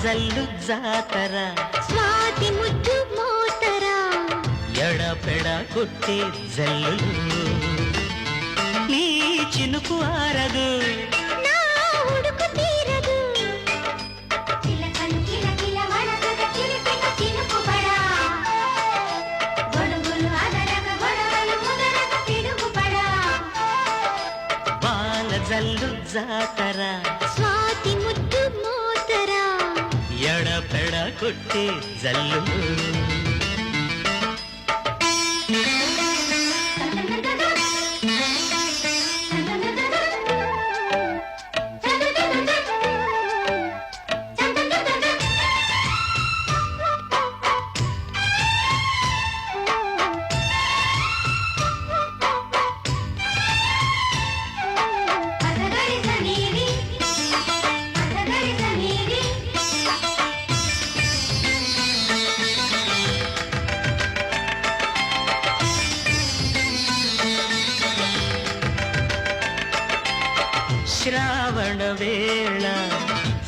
జల్లు జాతర స్వాతి ముద్దు మోతర ఎడపెడ కొట్టే జల్లు నీ చినుకు ఆరదు నా ఉడుకు తీరదు చిలకలు కిలకిల వడసగ చిలిపిన చినుకు పడా గొడుగులు అదరగ గొడవలు ముదరగ పిడుగు పడా బాల జల్లు జాతర స్వాతి ముద్దు మోతర ఎడపెడ కొట్టే జల్లు శ్రావణ వేళ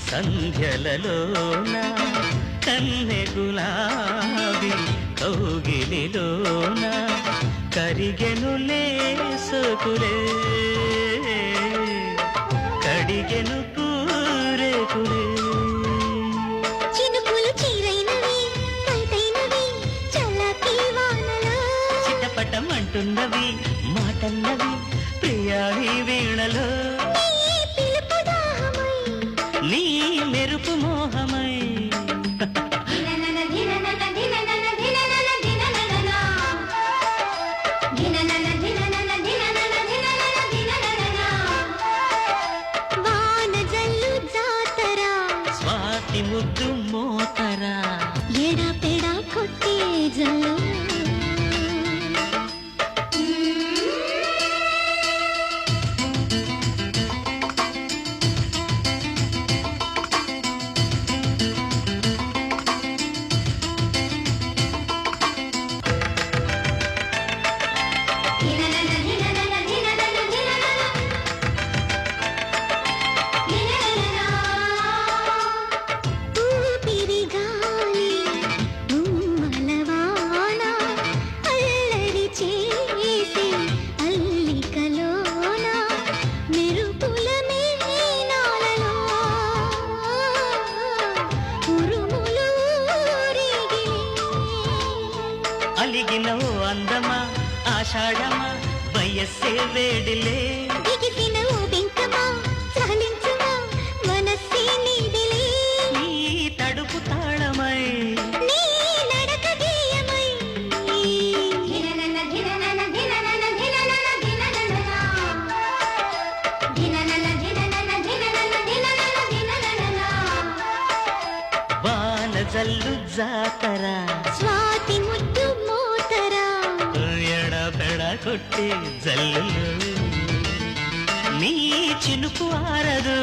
సంధ్యలలోన కన్నె గులాబీ కౌగిలిలోన కరిగెనులే సోకులే కడిగెను కూరేకులే చినుకులు చీరైనవి కైతైనవి చల్లకి వానలో చిటపటం అంటున్నవి మాటన్నవి ప్రియాళి వీణలో నీ మెరుపు మోహమై వాన జల్లు జాతర స్వాతి ముద్దు మోతర ఎడపెడ కొట్టే జల్లు అలిగినవు అందమా ఆషాఢమా వయస్సే వేడిలే దిగిసినవు బింకమా చలించుమా మనస్సే నీదిలే నీ తడుపు తాళమై నీ నడక గేయమై వాన జల్లు జాతర స్వాతి ముద్దు మోతర ఎడపెడ కొట్టే జల్లు నీ చినుకు ఆరదు